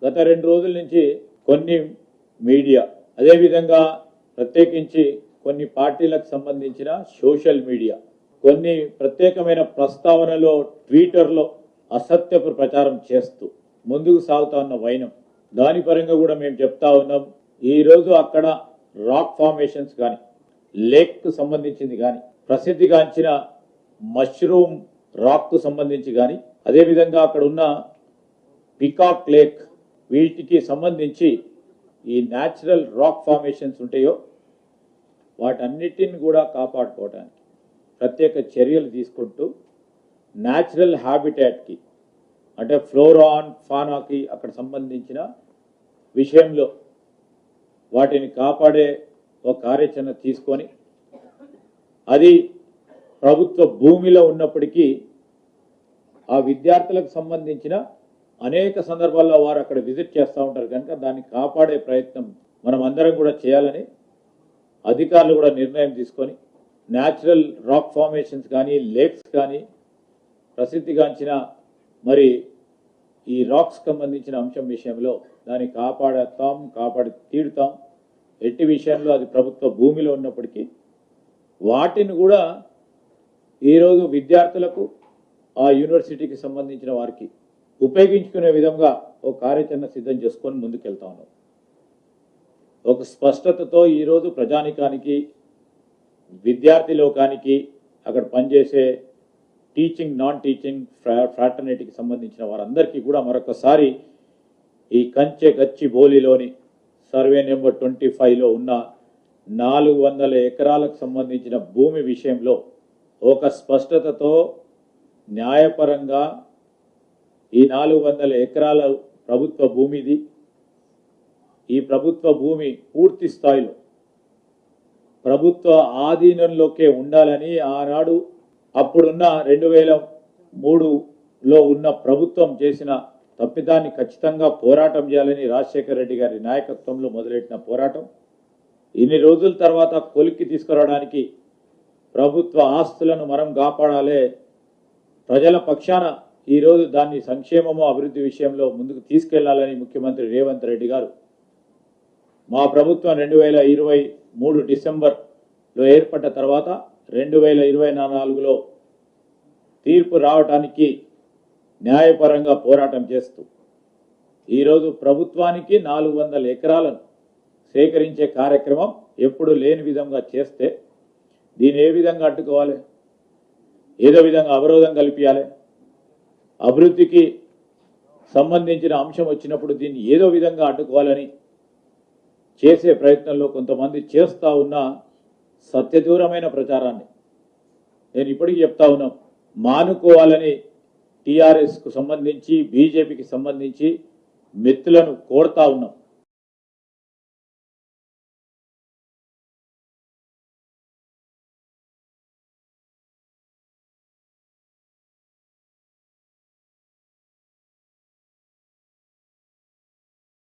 గత 2 రోజుల నుంచి కొన్ని మీడియా, అదేవిధంగా ప్రత్యేకించి కొన్ని పార్టీలకు సంబంధించిన సోషల్ మీడియా కొన్ని ప్రత్యేకమైన ప్రస్తావనలో ట్విట్టర్లో అసత్యపు ప్రచారం చేస్తూ ముందుకు సాగుతా ఉన్న వైనం, దాని పరంగా కూడా మేము చెప్తా ఉన్నాం. ఈరోజు అక్కడ రాక్ ఫార్మేషన్స్ కానీ, లేక్కు సంబంధించింది కానీ, ప్రసిద్ధిగాంచిన మష్రూమ్ రాక్కు సంబంధించి కానీ, అదేవిధంగా అక్కడ ఉన్న పికాక్ లేక్, వీటికి సంబంధించి ఈ న్యాచురల్ రాక్ ఫార్మేషన్స్ ఉంటాయో వాటన్నిటిని కూడా కాపాడుకోవడానికి ప్రత్యేక చర్యలు తీసుకుంటూ న్యాచురల్ హ్యాబిటాట్కి అంటే ఫ్లోరా అండ్ ఫానాకి అక్కడ సంబంధించిన విషయంలో వాటిని కాపాడే ఒక కార్యాచరణ తీసుకొని, అది ప్రభుత్వ భూమిలో ఉన్నప్పటికీ ఆ విద్యార్థులకు సంబంధించిన అనేక సందర్భాల్లో వారు అక్కడ విజిట్ చేస్తూ ఉంటారు కనుక దాన్ని కాపాడే ప్రయత్నం మనం అందరం కూడా చేయాలని అధికారులు కూడా నిర్ణయం తీసుకొని న్యాచురల్ రాక్ ఫార్మేషన్స్ కానీ, లేక్స్ కానీ, ప్రసిద్ధిగాంచిన మరి ఈ రాక్స్ సంబంధించిన అంశం విషయంలో దాన్ని కాపాడి తీరుతాం. ఎట్టి విషయంలో అది ప్రభుత్వ భూమిలో ఉన్నప్పటికీ వాటిని కూడా ఈరోజు విద్యార్థులకు ఆ యూనివర్సిటీకి సంబంధించిన వారికి ఉపయోగించుకునే విధంగా ఒక కార్యాచరణ సిద్ధం చేసుకొని ముందుకెళ్తా ఉన్నాం. ఒక స్పష్టతతో ఈరోజు ప్రజానికానికి, విద్యార్థి లోకానికి, అక్కడ పనిచేసే టీచింగ్, నాన్ టీచింగ్ ఫ్రాటర్నిటీకి సంబంధించిన వారందరికీ కూడా మరొకసారి ఈ కంచె గచ్చిబౌలిలోని సర్వే నెంబర్ 25లో ఉన్న 400 ఎకరాలకు సంబంధించిన భూమి విషయంలో ఒక స్పష్టతతో న్యాయపరంగా ఈ 400 ఎకరాల ప్రభుత్వ భూమిది. ఈ ప్రభుత్వ భూమి పూర్తి స్థాయిలో ప్రభుత్వ ఆధీనంలోకే ఉండాలని ఆనాడు అప్పుడున్న 2003లో ఉన్న ప్రభుత్వం చేసిన తప్పిదాన్ని ఖచ్చితంగా పోరాటం చేయాలని రాజశేఖర రెడ్డి గారి నాయకత్వంలో మొదలెట్టిన పోరాటం ఇన్ని రోజుల తర్వాత కొలిక్కి తీసుకురావడానికి ప్రభుత్వ ఆస్తులను మనం కాపాడాలి, ప్రజల పక్షాన ఈరోజు దాన్ని సంక్షేమము అభివృద్ధి విషయంలో ముందుకు తీసుకెళ్లాలని ముఖ్యమంత్రి రేవంత్ రెడ్డి గారు మా ప్రభుత్వం 2023 డిసెంబర్లో ఏర్పడ్డ తర్వాత 2024లో తీర్పు రావడానికి న్యాయపరంగా పోరాటం చేస్తూ ఈరోజు ప్రభుత్వానికి 400 ఎకరాలను సేకరించే కార్యక్రమం ఎప్పుడు లేని విధంగా చేస్తే దీన్ని ఏ విధంగా అడ్డుకోవాలి, ఏదో విధంగా అవరోధం కల్పించాలి, అభివృద్ధికి సంబంధించిన అంశం వచ్చినప్పుడు దీన్ని ఏదో విధంగా అడ్డుకోవాలని చేసే ప్రయత్నంలో కొంతమంది చేస్తూ ఉన్న సత్యదూరమైన ప్రచారాన్ని నేను ఇప్పటికీ చెప్తా ఉన్నాం. మానుకోవాలని టీఆర్ఎస్కు సంబంధించి, బీజేపీకి సంబంధించి మిత్రులను కోరుతా ఉన్నాం.